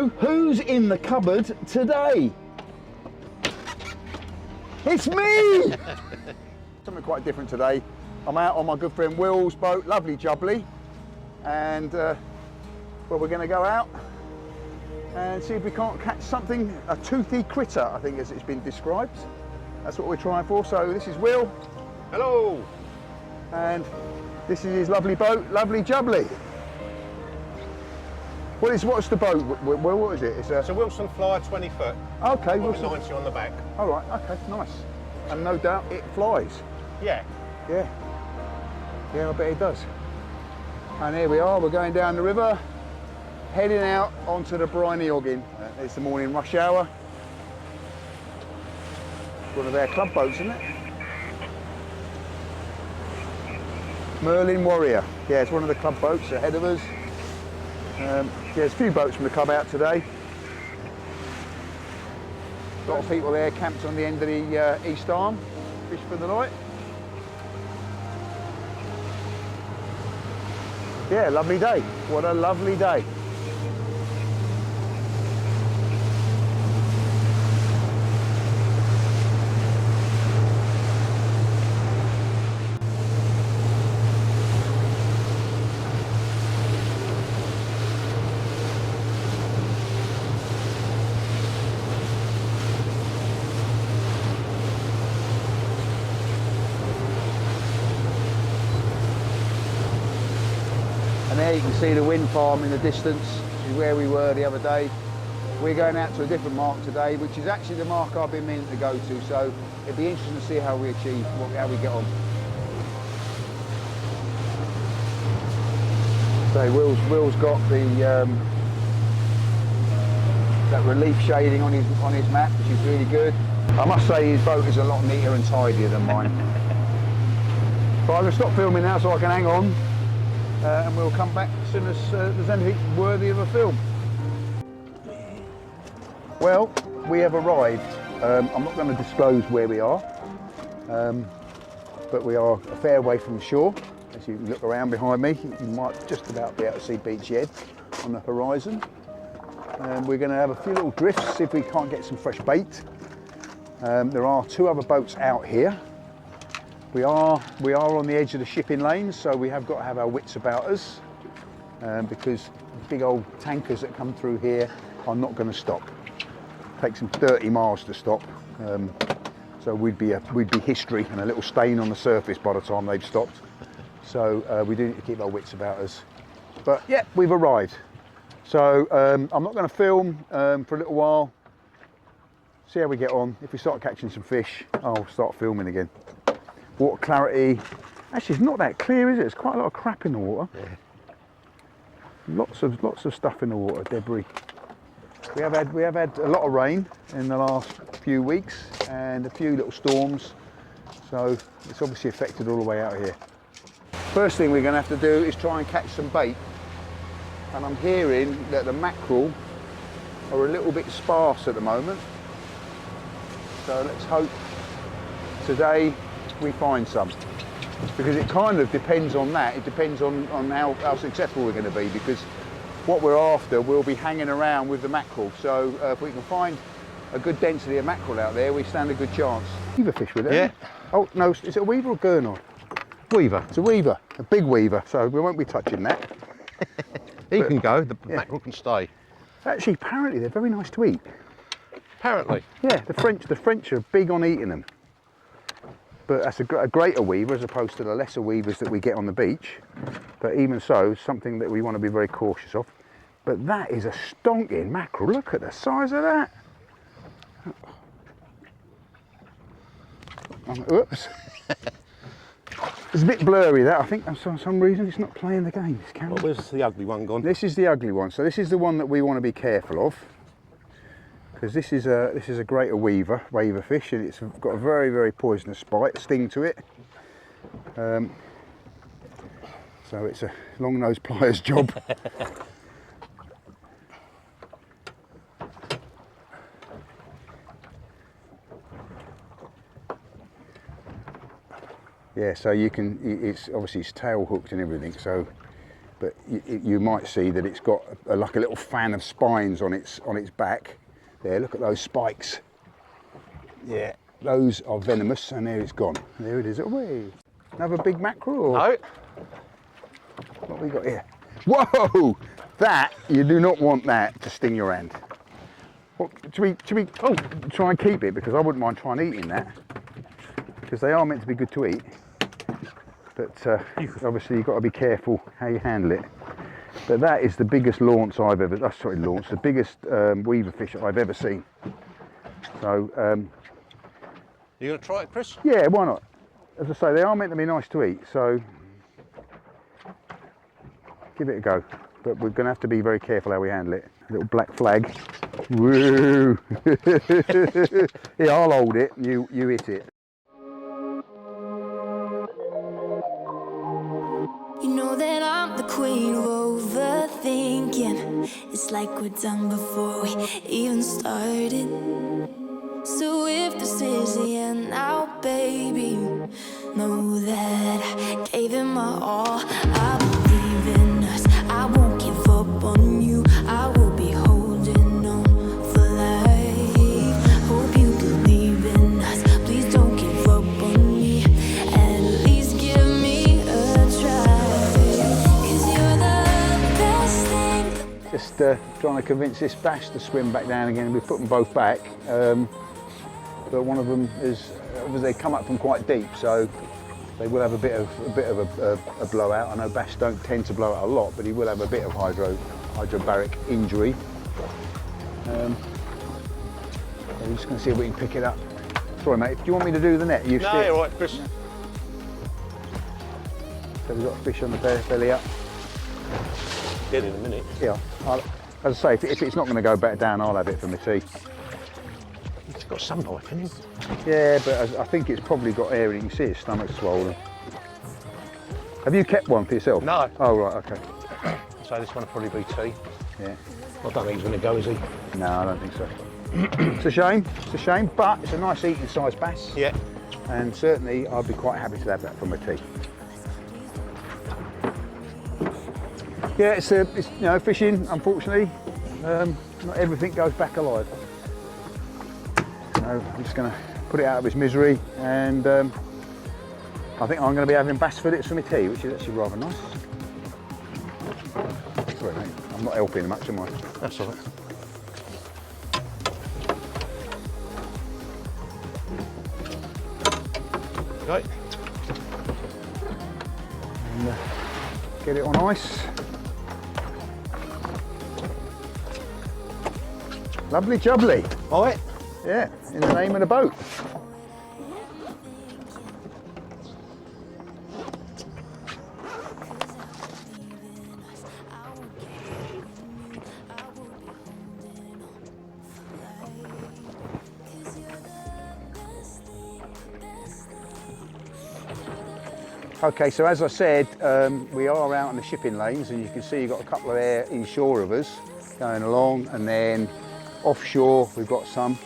So, who's in the cupboard today? It's me! Something quite different today. I'm out on my good friend Will's boat, Lovely Jubbly, and well, we're going to go out and see if we can't catch something, a toothy critter, I think as it's been described. That's what we're trying for. So this is Will. Hello! And this is his lovely boat, Lovely Jubbly. What's the boat, Will? What is it? It's a Wilson Flyer 20 foot. Okay, Wilson. 90 on the back. All right, okay, nice. And no doubt it flies. Yeah. Yeah. Yeah, I bet it does. And here we are, we're going down the river, heading out onto the briny Oggin. It's the morning rush hour. It's one of their club boats, isn't it? Merlin Warrior. Yeah, it's one of the club boats ahead of us. Yeah, there's a few boats from the club out today. A lot of people there camped on the end of the east arm, fish for the night. Yeah, lovely day. What a lovely day. And there you can see the wind farm in the distance, which is where we were the other day. We're going out to a different mark today, which is actually the mark I've been meaning to go to, so it'd be interesting to see how we achieve, how we get on. So Will's got the that relief shading on his map, which is really good. I must say his boat is a lot neater and tidier than mine. But I'm going to stop filming now so I can hang on. And we'll come back as soon as there's anything worthy of a film. Well, we have arrived. I'm not going to disclose where we are, but we are a fair way from shore. As you look around behind me, you might just about be able to see Beach Head on the horizon. We're going to have a few little drifts, see if we can't get some fresh bait. There are two other boats out here. We are on the edge of the shipping lanes, so we have got to have our wits about us, because big old tankers that come through here are not going to stop. It takes them 30 miles to stop, so we'd be history and a little stain on the surface by the time they've stopped. So we do need to keep our wits about us. But yeah, we've arrived. So I'm not going to film for a little while. See how we get on. If we start catching some fish, I'll start filming again. Water clarity, actually it's not that clear, is it? There's quite a lot of crap in the water. Yeah. Lots of stuff in the water, debris. We have had a lot of rain in the last few weeks and a few little storms, so it's obviously affected all the way out here. First thing we're going to have to do is try and catch some bait, and I'm hearing that the mackerel are a little bit sparse at the moment, so let's hope today we find some, because it kind of depends on that. It depends on how successful we're going to be, because what we're after will be hanging around with the mackerel. So if we can find a good density of mackerel out there, we stand a good chance. Weeverfish with it. Yeah. Oh no, is it a weaver or gurnard? Weaver. It's a weaver, a big weaver, so we won't be touching that. He can go, the mackerel can stay. Actually, apparently they're very nice to eat. Apparently. Yeah, the French are big on eating them. But that's a greater weaver as opposed to the lesser weavers that we get on the beach. But even so, something that we want to be very cautious of. But that is a stonking mackerel. Look at the size of that. Oops. It's a bit blurry, that. I think for some reason it's not playing the game, this camera. Well, where's the ugly one gone? This is the ugly one. So this is the one that we want to be careful of, because this is a greater weaverfish, and it's got a very, very poisonous sting to it. So it's a long-nosed pliers job. Yeah, so you can, it's obviously it's tail hooked and everything, so but you might see that it's got like a little fan of spines on its back. There, look at those spikes. Yeah, those are venomous, and there it's gone. There it is. Away. Another big mackerel. No. What have we got here? Whoa! That, you do not want that to sting your hand. Well, should we try and keep it, because I wouldn't mind trying eating that, because they are meant to be good to eat. But obviously you've got to be careful how you handle it. But that is the biggest Launce I've ever, Launce, the biggest Weeverfish I've ever seen. So, You going to try it, Chris? yeah, why not? As I say, they are meant to be nice to eat, so give it a go. But we're going to have to be very careful how we handle it. A little black flag. Woo! Yeah, I'll hold it and you hit it. You know that I'm the queen of overthinking. It's like we're done before we even started. So if this is the end now, baby, know that I gave it my all. I believe in us, I won't give up on you. I will be holding on for life. Hope you believe in us, please don't give up on me. At least give me a try, 'cause you're the best thing. Just trying to convince this bass to swim back down again. We put them both back, but one of them is, they come up from quite deep, so they will have a bit of a blowout. I know bass don't tend to blow out a lot, but he will have a bit of hydrobaric injury. So we're just going to see if we can pick it up. Sorry, mate. Do you want me to do the net? No, you're all right, Chris. So we've got a fish on the belly up. Get in a minute. Yeah. As I say, if it's not going to go back down, I'll have it for my tea. He's got some life in him. Yeah, but I think it's probably got air, and you can see his stomach's swollen. Have you kept one for yourself? No. Oh, right, okay. So this one will probably be tea. Yeah. I don't think he's going to go, is he? No, I don't think so. It's a shame, but it's a nice eating size bass. Yeah. And certainly I'd be quite happy to have that for my tea. Yeah, it's you know, fishing, unfortunately, not everything goes back alive. So I'm just going to put it out of his misery, and I think I'm going to be having bass fillets for my tea, which is actually rather nice. Sorry, mate, I'm not helping much, am I? That's all right. Right. And, get it on ice. Lovely Jubbly. All right. Yeah, in the name of the boat. Okay, so as I said, we are out on the shipping lanes, and you can see you've got a couple of air inshore of us going along, and then offshore we've got some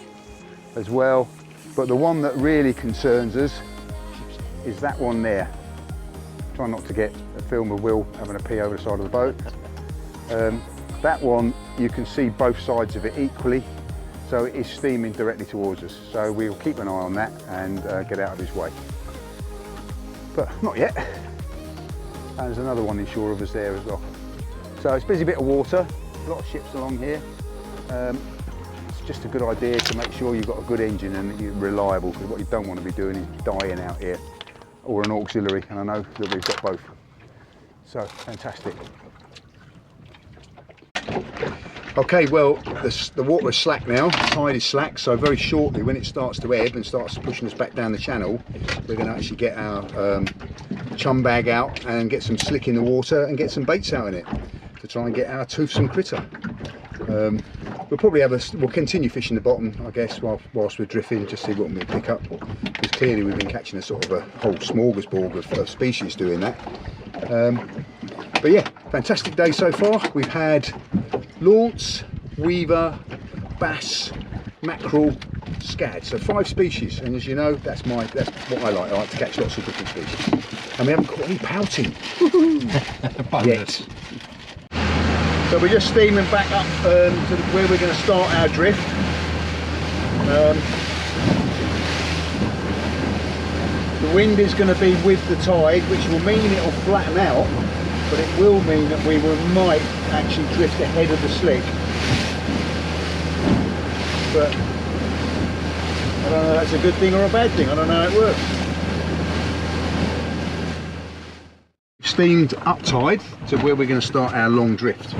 as well. But the one that really concerns us is that one there. Try not to get a film of Will having a pee over the side of the boat. That one, you can see both sides of it equally, so it is steaming directly towards us. So we'll keep an eye on that and get out of his way. But not yet. And there's another one inshore of us there as well. So it's a busy bit of water, a lot of ships along here. It's just a good idea to make sure you've got a good engine and you're reliable, because what you don't want to be doing is dying out here, or an auxiliary, and I know that we've got both. So fantastic. Okay, well, the water is slack now, the tide is slack, so very shortly when it starts to ebb and starts pushing us back down the channel, we're going to actually get our chum bag out and get some slick in the water and get some baits out in it to try and get our toothsome critter. We'll probably we'll continue fishing the bottom, I guess, whilst we're drifting, just see what we pick up, because clearly we've been catching a sort of a whole smorgasbord of species doing that. But yeah, fantastic day so far. We've had Launce, Weaver, bass, mackerel, scad. So 5 species, and as you know, that's what I like. I like to catch lots of different species. And we haven't caught any pouting yet. So we're just steaming back up to where we're going to start our drift. The wind is going to be with the tide, which will mean it'll flatten out, but it will mean that we might actually drift ahead of the slick. But I don't know if that's a good thing or a bad thing. I don't know how it works. Steamed up tide to where we're going to start our long drift.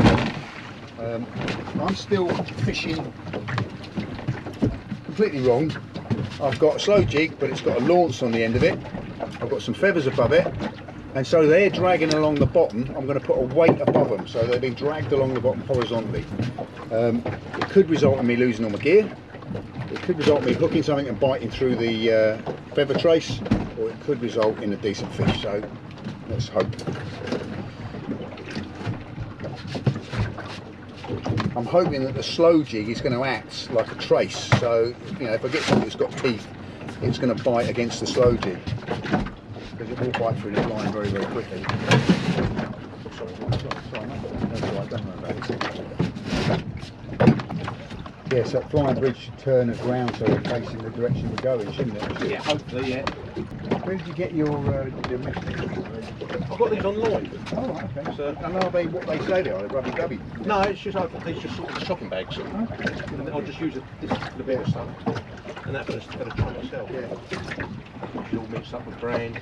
I'm still fishing completely wrong. I've got a slow jig, but it's got a Launce on the end of it. I've got some feathers above it, and so they're dragging along the bottom. I'm going to put a weight above them, so they're being dragged along the bottom horizontally. It could result in me losing all my gear. It could result in me hooking something and biting through the feather trace, or it could result in a decent fish. So let's hope. I'm hoping that the slow jig is going to act like a trace, so you know, if I get something that's got teeth, it's going to bite against the slow jig, because it will bite through the line very, very quickly. Yes, that flying bridge should turn us round so we're facing the direction we're going, shouldn't it? Yeah, hopefully, yeah. Where did you get your mesh? I've got these online. Oh, right, okay. So, I know what they say they are, they're rubby dubby. No, it's just I've got these just sort of shopping bags. Okay. And I'll just use this for the bit of stuff. And that for the chum myself. Yeah. Which all mixed up with bran.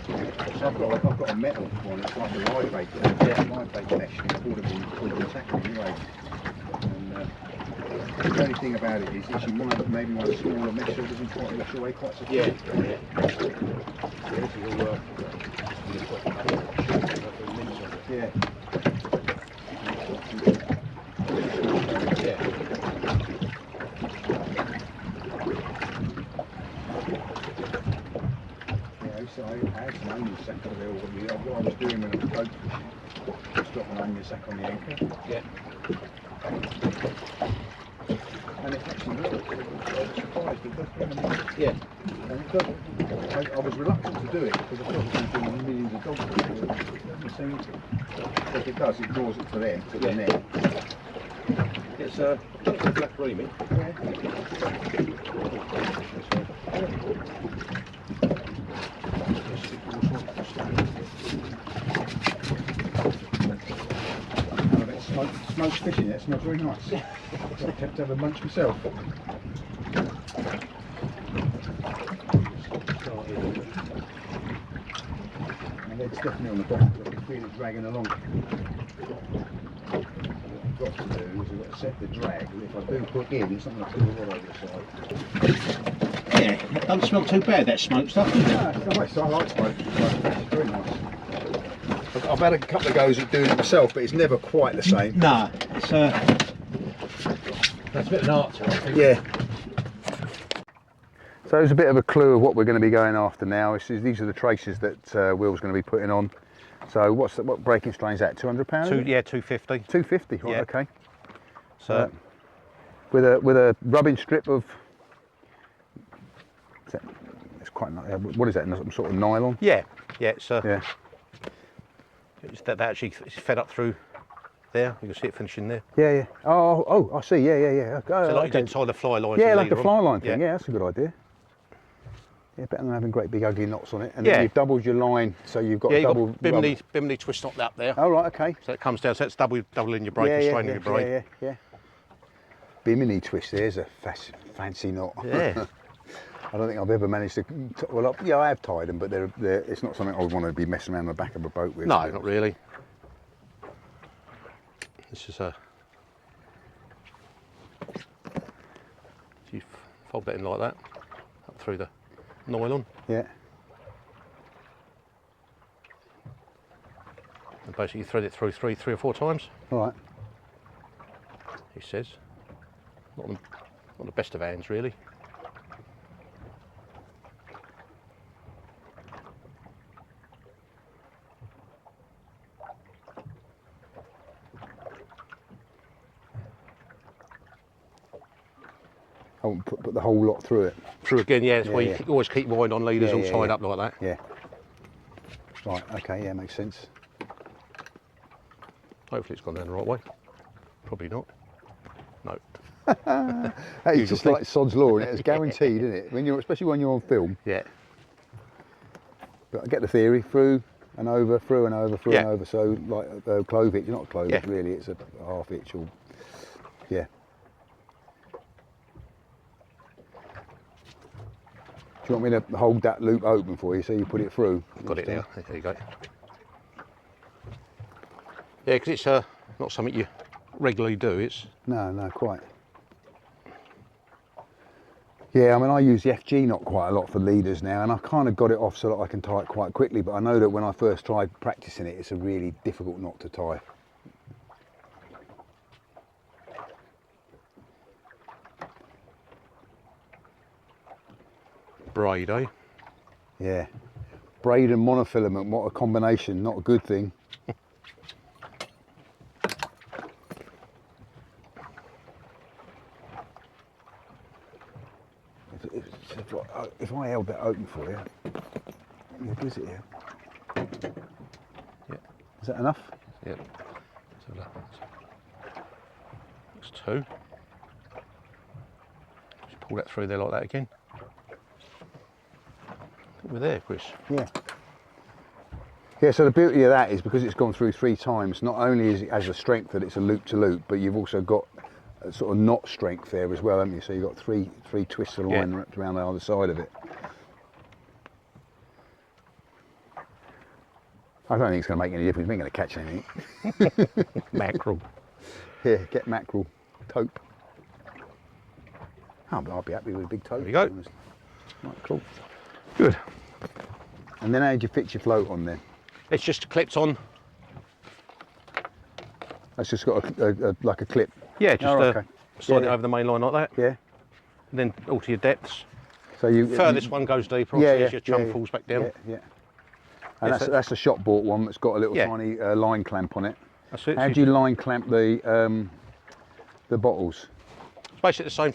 I've got a metal one, it's like a live bait. Yeah. Live bait mesh, it's called a tackle anyway. And the only thing about it is you might maybe want a smaller mesh so it doesn't quite wash away quite so quickly. Yeah. This is all yeah. So I had some onion sack over there. What I was doing when I was boat fishing, just drop an onion sack on the anchor. Yeah. And it actually worked. I was surprised. It does bring them in. Yeah. And it does. I was reluctant to do it because I thought it was going to bring millions of dogs. It doesn't seem to. But it does. It draws it to them, to the net. It's black reaming. Yeah. Smoked fishing, it smells very nice. I've kept to have a munch myself. And it's definitely on the bottom, I can feel it dragging along. What I've got to do is I've got to set the drag, and if I do hook in, it's not going to pull the rod over the side. Yeah, it doesn't smell too bad, that smoked stuff, does it? No, it's nice, I like smoked fish, it's very nice. I've had a couple of goes at doing it myself, but it's never quite the same. No, it's that's a bit of an art to it, I think. Yeah. So there's a bit of a clue of what we're going to be going after now. These are the traces that Will's going to be putting on. So what breaking strain is that? £200? Yeah, 250. 250, right? Yeah. Okay. So with a rubbing strip of. It's quite. What is that? Some sort of nylon? yeah, it's Yeah. It's that actually is fed up through there. You can see it finishing there. Yeah. Oh, I see. Yeah. So like you did tie the fly lines. Yeah, and like the leader fly on. line thing. Yeah, that's a good idea. Yeah, better than having great big ugly knots on it. And Yeah. then you've doubled your line, so you've got Yeah, a you've double. got bimini twist knot up there. Oh, right, okay. So it comes down, so it's doubling your breaking strain of your braid. Yeah. Bimini twist, there's a fancy knot. Yeah. I don't think I've ever managed to. Well, yeah, I have tied them, but it's not something I would want to be messing around the back of a boat with. No, not really. This is a. You fold that in like that, up through the nylon, Yeah. and basically thread it through three or four times. All right. He says, not the best of hands really. Oh, put the whole lot through it. Through again, yeah. That's Yeah, why yeah. you always keep wind on leaders all tied up like that. Yeah. Right, okay, yeah, makes sense. Hopefully it's gone down the right way. Probably not. No. That is just like Sod's Law, and it's guaranteed, isn't it? When you're, especially when you're on film. Yeah. But I get the theory, through and over, through and over, through and over. So like a clove hitch, not a clove hitch really, it's a half hitch or, yeah. Do you want me to hold that loop open for you so you put it through? Got it now. There you go. Yeah, because it's not something you regularly do. It's No, quite. Yeah, I mean, I use the FG knot quite a lot for leaders now, and I've kind of got it off so that I can tie it quite quickly, but I know that when I first tried practicing it, it's a really difficult knot to tie. braid, eh? Yeah. Braid and monofilament, what a combination, not a good thing. If I held that open for you, what is it here? Yeah. Is that enough? Yeah. So that's two. Just pull that through there like that again. I think we're there, Chris. Yeah. Yeah, so the beauty of that is because it's gone through 3 times, not only is it has the strength that it's a loop to loop, but you've also got a sort of knot strength there as well, haven't you? So you've got three twists of line wrapped around the other side of it. I don't think it's going to make any difference. We ain't going to catch anything. Mackerel. Yeah, get mackerel. Taupe. Oh, but I'll be happy with a big taupe. There you go. Right, cool. Good. And then how did you fix your float on then? It's just clipped on. That's just got like a clip. Yeah, just okay. slide it over the main line like that. Yeah. And then alter your depths. So you Furthest one goes deeper, yeah, as your chum falls back down. Yeah. And that's a shop bought one that's got a little tiny line clamp on it. That's it. How do you line clamp the bottles? It's basically the same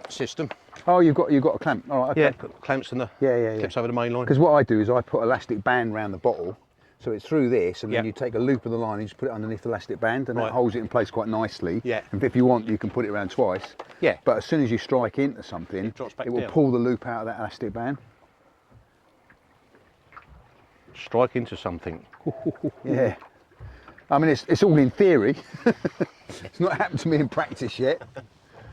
system. Oh, you've got a clamp. All right. Okay. Yeah, got clamps and the clips over the main line. Because what I do is I put elastic band around the bottle, so it's through this, and then you take a loop of the line and just put it underneath the elastic band, and that holds it in place quite nicely. Yeah. And if you want, you can put it around twice. Yeah. But as soon as you strike into something, it will pull the loop out of that elastic band. Strike into something. Yeah. I mean, it's all in theory. It's not happened to me in practice yet.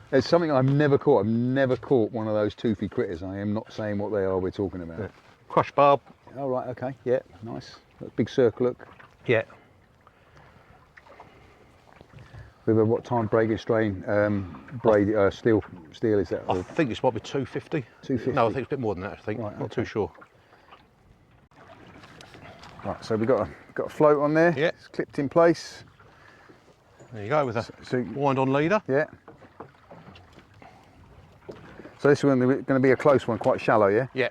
It's something I've never caught. I've never caught one of those toothy critters. I am not saying what they are we're talking about. Yeah. Crush barb. Oh, right, okay. Yeah, nice. That big circle hook. Yeah. With a what time breakage strain? Steel is that? I think this might be 250. 250? No, I think it's a bit more than that, I think. Right, Not too sure. Right, so we've got a float on there. Yeah. It's clipped in place. There you go, with a wind on leader. Yeah. So this one's going to be a close one, quite shallow, yeah? Yeah.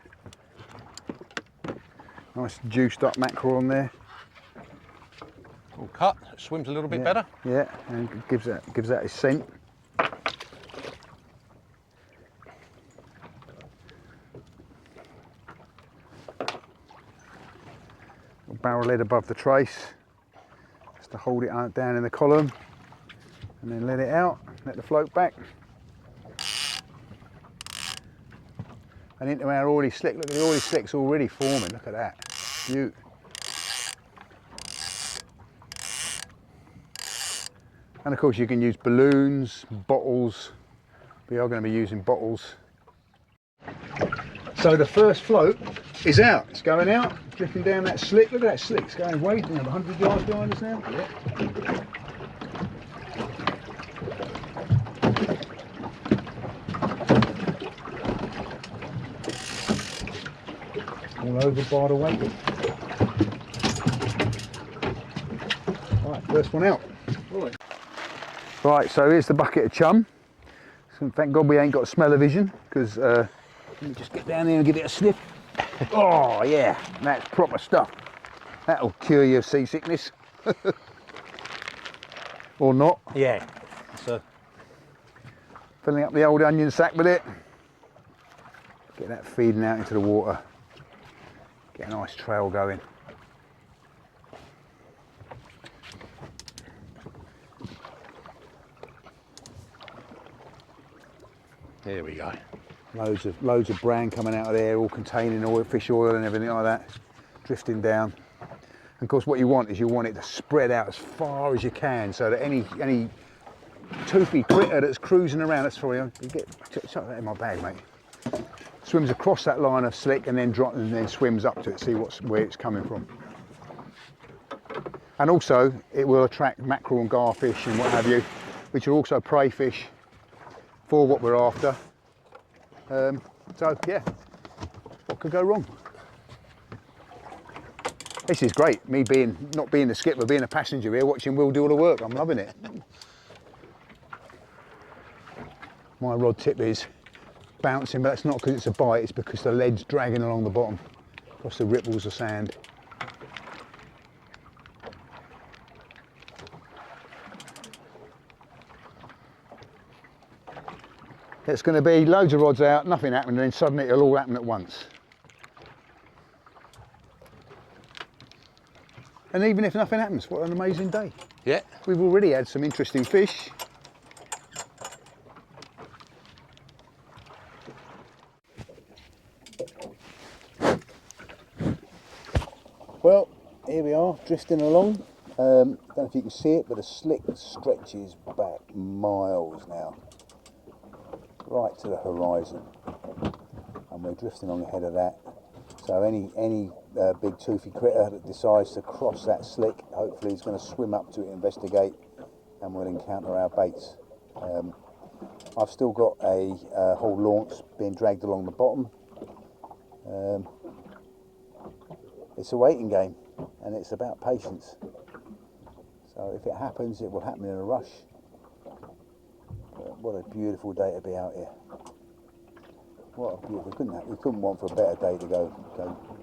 Nice juiced up mackerel on there. All cut, swims a little bit better. Yeah, and gives that his scent. Barrel head above the trace, just to hold it down in the column, and then let it out, let the float back. And into our oily slick. Look at the oily slicks already forming. Look at that. Beaut. And of course you can use balloons, bottles. We are going to be using bottles. So the first float is out. It's going out, drifting down that slick. Look at that slick. It's going way down 100 yards behind us now. Yeah. All over by the weight. Right, first one out. Right, so here's the bucket of chum. So thank God we ain't got smell-o-vision, because let me just get down there and give it a sniff. Oh yeah, that's proper stuff. That'll cure your seasickness. Or not. Yeah. So Filling up the old onion sack with it. Get that feeding out into the water. Get a nice trail going. There we go. Loads of bran coming out of there, all containing oil, fish oil and everything like that, drifting down. And of course what you want is you want it to spread out as far as you can so that any toothy critter that's cruising around, that's probably, chuck that in my bag, mate. Swims across that line of slick and then swims up to it, see where it's coming from. And also it will attract mackerel and garfish and what have you, which are also prey fish for what we're after. So yeah, what could go wrong? This is great, me not being the skipper, being a passenger here, watching Will do all the work. I'm loving it. My rod tip is bouncing, but that's not because it's a bite, it's because the lead's dragging along the bottom, across the ripples of sand. It's going to be loads of rods out, nothing happening, and then suddenly it'll all happen at once. And even if nothing happens, what an amazing day. Yeah. We've already had some interesting fish. Well, here we are, drifting along. Don't know if you can see it, but the slick stretches back miles now, right to the horizon, and we're drifting on ahead of that. So any big toothy critter that decides to cross that slick, hopefully he's going to swim up to it, investigate, and we'll encounter our baits. I've still got a whole launce being dragged along the bottom. It's a waiting game, and it's about patience. So if it happens, it will happen in a rush. But what a beautiful day to be out here. What a beautiful, we couldn't want for a better day to go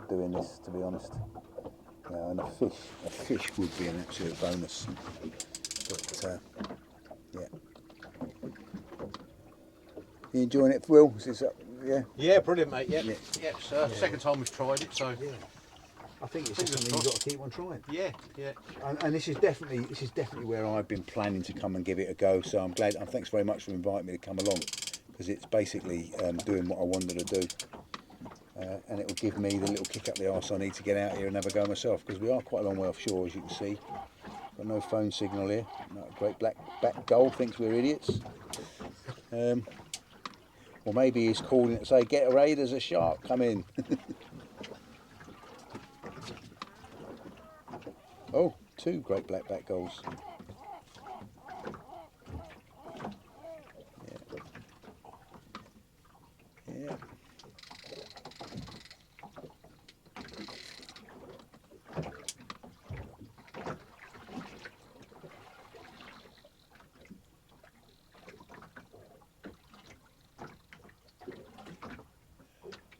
doing this, to be honest. You know, and a fish would be an absolute bonus. But yeah. You enjoying it, Will? Yeah. Yeah, brilliant, mate. Yeah. Yeah. Yeah, second time we've tried it, so. Yeah. I think it's just something you've got to keep on trying. Yeah, yeah. And this is definitely where I've been planning to come and give it a go. So I'm glad. And thanks very much for inviting me to come along, because it's basically doing what I wanted to do, and it will give me the little kick up the arse I need to get out here and have a go myself. Because we are quite a long way offshore, as you can see. Got no phone signal here. No, great black gull thinks we're idiots. Or maybe he's calling to say, "Get away! There's a shark! Come in." Oh, two great black gulls. Yeah.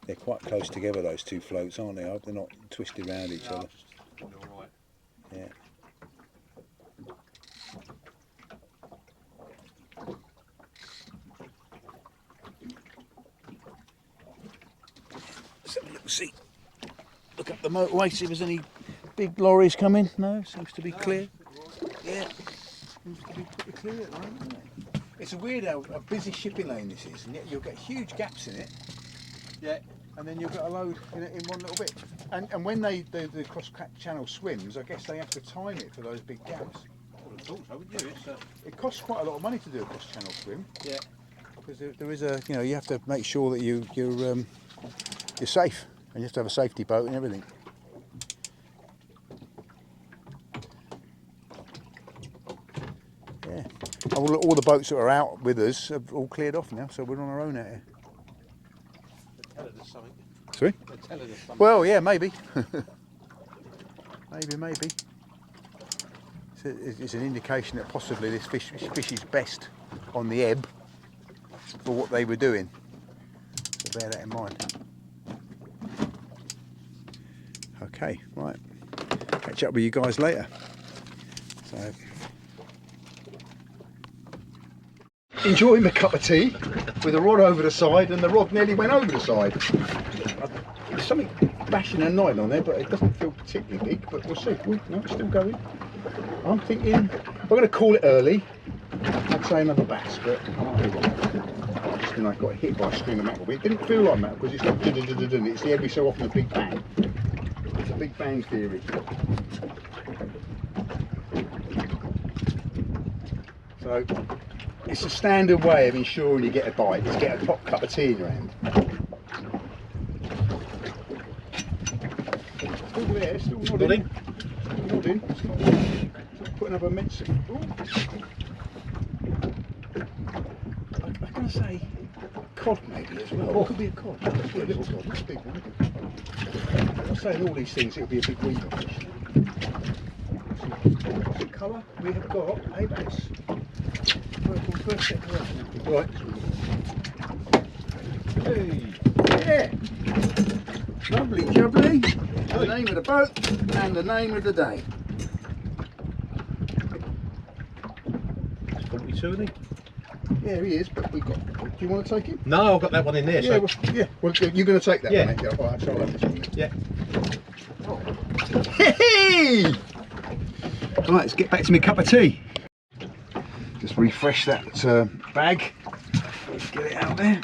They're quite close together, those two floats, aren't they? I hope they're not twisted around each other. Yeah. Let's have a look, see. Look up the motorway, see if there's any big lorries coming. No, seems to be clear. Yeah, seems to be pretty clear at the moment, isn't it? It's a weird how a busy shipping lane this is, and yet you'll get huge gaps in it. Yeah. And then you'll get a load in one little bit. And when they do the cross-channel swims, I guess they have to time it for those big gaps. It costs quite a lot of money to do a cross-channel swim. Yeah. Because there is a, you have to make sure that you're safe, and you have to have a safety boat and everything. Yeah. All the boats that are out with us have all cleared off now, so we're on our own out here. Sorry? Well, yeah, maybe. maybe. It's an indication that possibly this fish is best on the ebb for what they were doing. So bear that in mind. Okay, right. Catch up with you guys later. enjoying my cup of tea with the rod over the side, and the rod nearly went over the side. There's something bashing a nine on there, but it doesn't feel particularly big, but we'll see. No, it's still going. I'm thinking we're going to call it early. I'd say another bass, but I might be wrong. Just then I got hit by a string of mackerel. It didn't feel like mackerel because it's like it's the every so often a big bang. It's a big bang theory. So it's a standard way of ensuring you get a bite, is get a hot cup of tea in your hand. Still there, still nodding. Still nodding. It's not putting up a mince. I'm going to say cod maybe as well. It could be a cod. It could be a little cod, not a big one. I'm saying all these things, it would be a big weeverfish. What's the colour we have got? Hey, that's first set right. Hey, yeah. Lovely Jubbly. The name of the boat and the name of the day. Probably two, isn't he? Yeah, he is, but we've got. Do you want to take him? No, I've got that one in there. Yeah, So. well, you're going to take that Yeah. one, yeah. All right, so I'll have this one then. Yeah. Hey! Right, let's get back to my cup of tea. Just refresh that bag. Let's get it out there.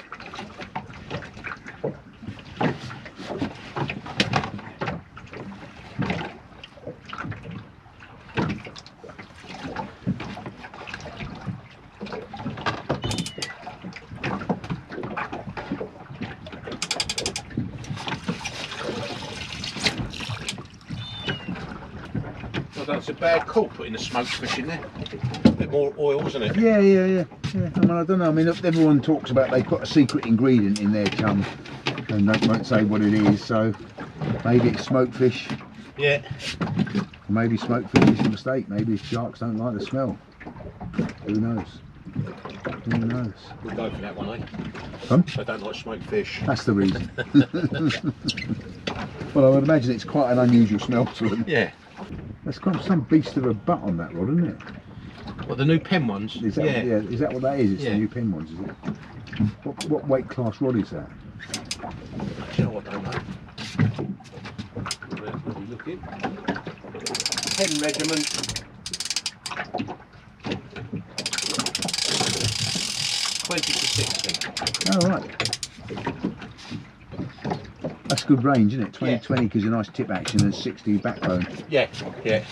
That's a bad call putting the smoked fish in there. A bit more oil, isn't it? Yeah. I mean, I don't know. I mean, everyone talks about they put a secret ingredient in their chum, and they won't say what it is. So maybe it's smoked fish. Yeah. Or maybe smoked fish is a mistake. Maybe sharks don't like the smell. Who knows? Who knows? We'll go for that one, eh? Huh? I don't like smoked fish. That's the reason. Well, I would imagine it's quite an unusual smell to them. Yeah. That's got some beast of a butt on that rod, isn't it? Well, the new pen ones. Is that, yeah. Is that what that is? It's Yeah. the new pen ones, is it? What weight class rod is that? You know what, I don't know. Where are we looking? 10 regiment. 20 to 60. Oh, right. That's good range, isn't it? 20 Yeah. 20 gives a nice tip action and 60 backbone. Yeah, yeah.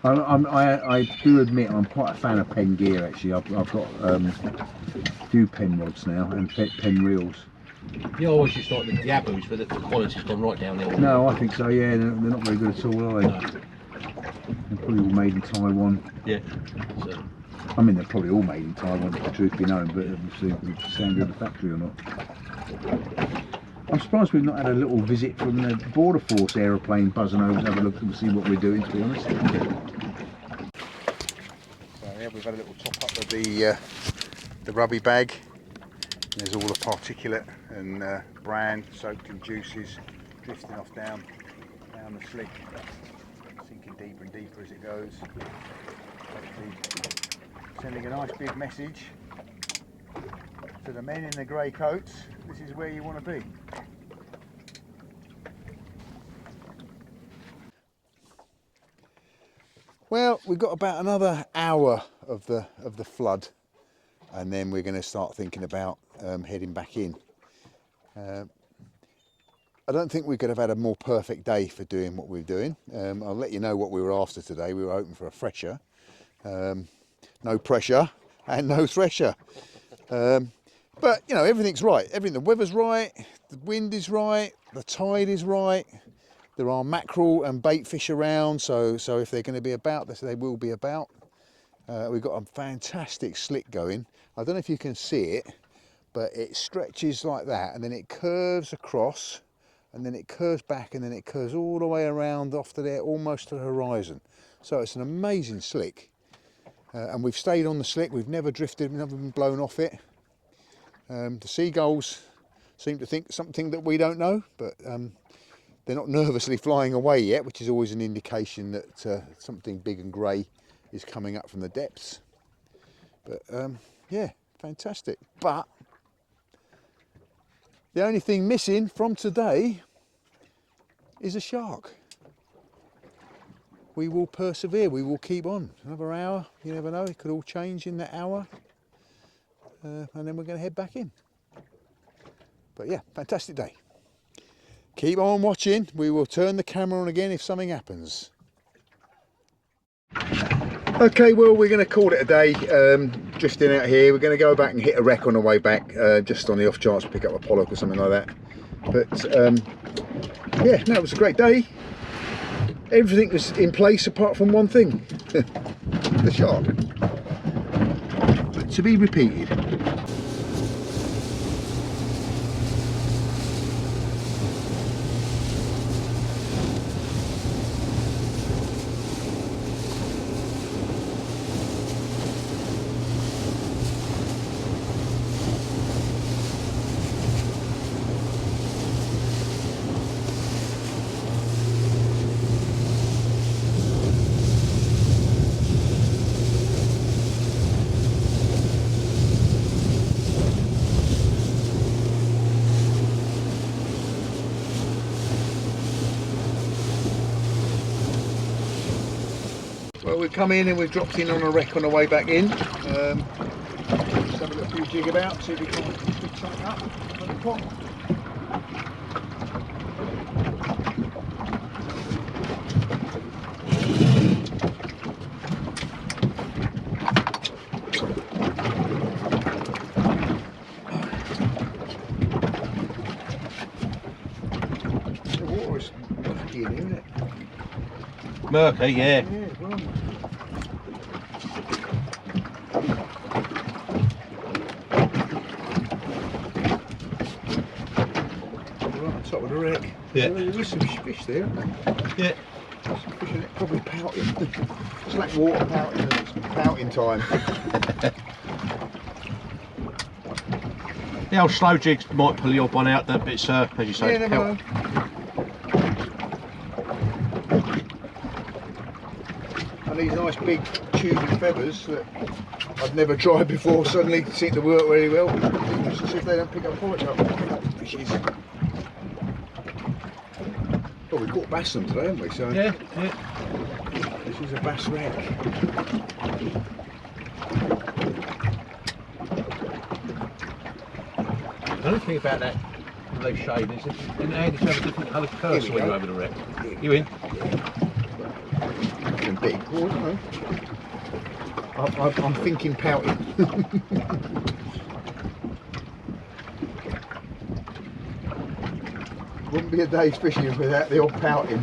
I do admit I'm quite a fan of pen gear actually. I've got a few pen rods now and pen reels. You always used to like the Yaboos, but the quality's gone right down there. No, I think so, yeah. They're not very good at all, are they? No. They're probably all made in Taiwan. Yeah. So. I mean, they're probably all made in Taiwan, if the truth be known, but obviously the standard of the factory or not. I'm surprised we've not had a little visit from the Border Force aeroplane buzzing over to have a look and see what we're doing, to be honest. So yeah, we've had a little top up of the rubby bag. There's all the particulate and bran soaked in juices drifting off down the slick, sinking deeper and deeper as it goes. Hopefully sending a nice big message to the men in the grey coats. This is where you want to be. Well, we've got about another hour of the flood, and then we're going to start thinking about heading back in. I don't think we could have had a more perfect day for doing what we're doing. I'll let you know what we were after today. We were hoping for a fresher, no pressure and no thresher. But you know, everything's right. The weather's right, the wind is right, the tide is right. There are mackerel and bait fish around, so if they're going to be about, they will be about. We've got a fantastic slick going. I don't know if you can see it, but it stretches like that, and then it curves across, and then it curves back, and then it curves all the way around off to there, almost to the horizon. So it's an amazing slick, and we've stayed on the slick. We've never drifted, never been blown off it. The seagulls seem to think something that we don't know, but they're not nervously flying away yet, which is always an indication that something big and grey is coming up from the depths. But yeah, fantastic. But the only thing missing from today is a shark. We will persevere, we will keep on. Another hour, you never know, it could all change in that hour. And then we're going to head back in. But yeah, fantastic day. Keep on watching, we will turn the camera on again if something happens. Okay, well, we're going to call it a day, drifting out here. We're going to go back and hit a wreck on the way back, just on the off chance to pick up a pollock or something like that. But yeah, no, it was a great day. Everything was in place apart from one thing, the shark. But to be repeated. Well, we've come in and we've dropped in on a wreck on the way back in. Just have a little few jig about, see if we can pick something up on the pot. The water is murky in here, isn't it? Murky, yeah. Yeah, well. Right on top of the wreck. Yeah. There is some fish there, isn't there? Yeah. Some fish in it, probably pouting. It's like water pouting, and it's pouting time. The old slow jigs might pull the odd one out, that bit's, as you say, Yeah, never know. And these nice big tubey feathers that I've never tried before suddenly seem to work really well. Just to see if they don't pick up pollock up fishes. Well, we caught bass them today, haven't we? So Yeah, yeah. this is a bass wreck. The only thing about that, those shade is in the hand it's have a different coloured cursor when you're over the wreck. You in? And big, oh, no. I'm thinking pouting. Wouldn't be a day's fishing without the odd pouting.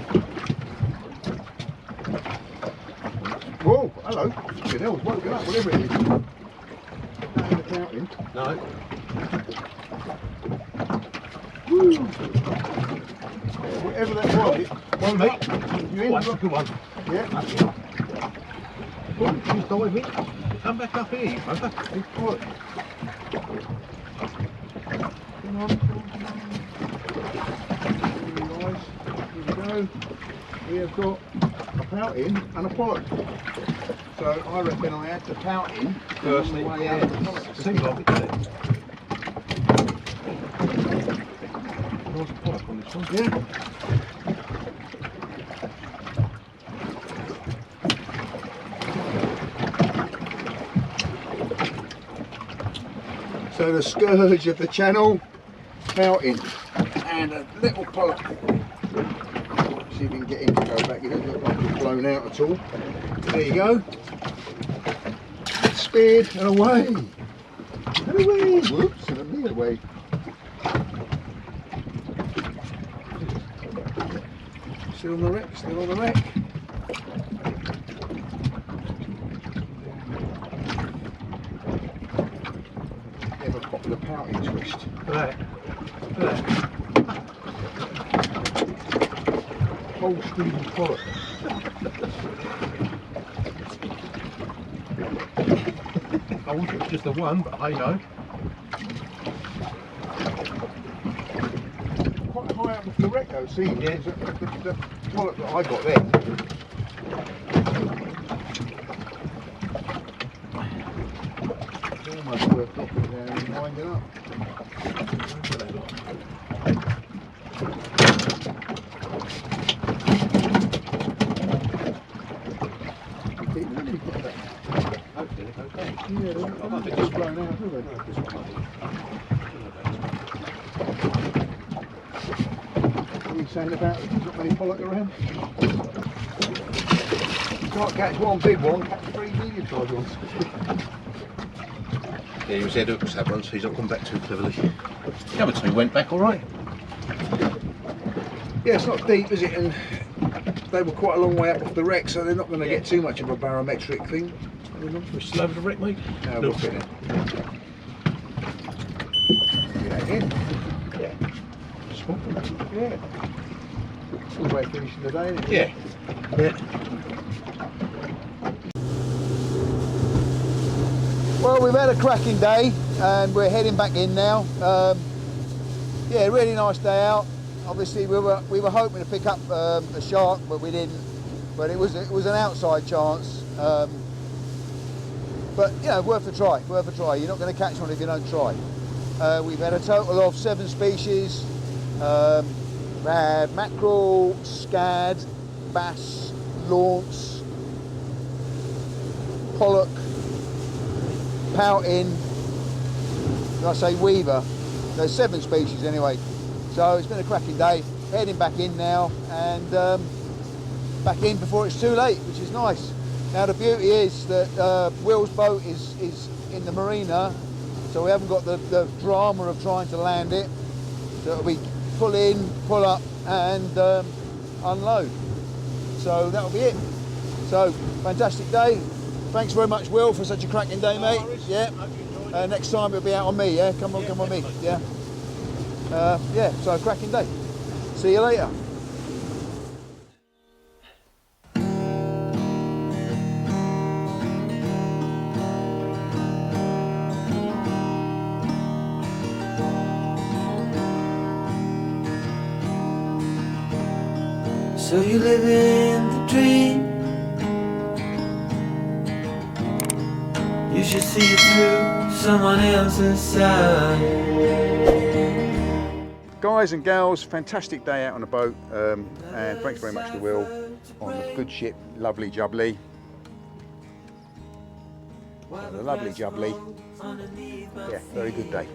Whoa, hello. Fucking hell, it's woken up, whatever it is. Not in the pouting. No. Woo. Whatever that was, it One woke mate. up. You in? That's a good one. Yeah. Oh, she's diving. Come back up here, brother. Big pollock. Come on, come on, come on. Really nice. Here we go. We have got a pouting and a pollock. So I reckon I had the pouting first on the way out of the pollock. Seems like it, doesn't it? Nice pollock on this one. Yeah. So the scourge of the channel, pouting, and a little pollock. See if we can get him to go back. He doesn't look like he's blown out at all. There you go. Speared and away. And away. Whoops, and a me away. Still on the wreck, still on the wreck. Ever popular pouting twist. Right. Right. Whole stream of pollock. I wish it was just the one, but hey ho. Quite high up off the wreck though, see? Yeah. The pollock that I got there. Almost worth dropping it down and winding up. Yeah, I don't think it's blown out, do they? What are you saying about it? There's not many pollock around? You can't catch one big one, catch 3 medium-sized ones. Yeah, he was head hooks that one, so he's not come back too cleverly. The other two went back all right. Yeah, it's not deep, is it? And they were quite a long way up off the wreck, so they're not going to get too much of a barometric thing. We're still over the wreck, mate? No, we'll fit it. Get that in. Yeah. Small. Yeah. Good way of finishing the day, isn't it? Yeah. Yeah. Well, we've had a cracking day and we're heading back in now. Yeah, really nice day out. Obviously, we were hoping to pick up a shark, but we didn't. But it was an outside chance. But you know, worth a try. Worth a try. You're not going to catch one if you don't try. We've had a total of 7 species. We had mackerel, scad, bass, launce, pollock, pouting, did I say weaver? There's 7 species anyway. So it's been a cracking day. Heading back in now and back in before it's too late, which is nice. Now the beauty is that Will's boat is in the marina, so we haven't got the drama of trying to land it. So it'll be pull in, pull up and unload. So that'll be it. So fantastic day. Thanks very much, Will, for such a cracking day, mate. Yeah. Next time it'll be out on me. Yeah. Come on, me. Yeah. Yeah. So cracking day. See you later. So you live in the dream. You should see it through someone else's side. Guys and gals, fantastic day out on the boat, and thanks very much to Will on the good ship, Lovely Jubbly. The Lovely Jubbly. Yeah, very good day.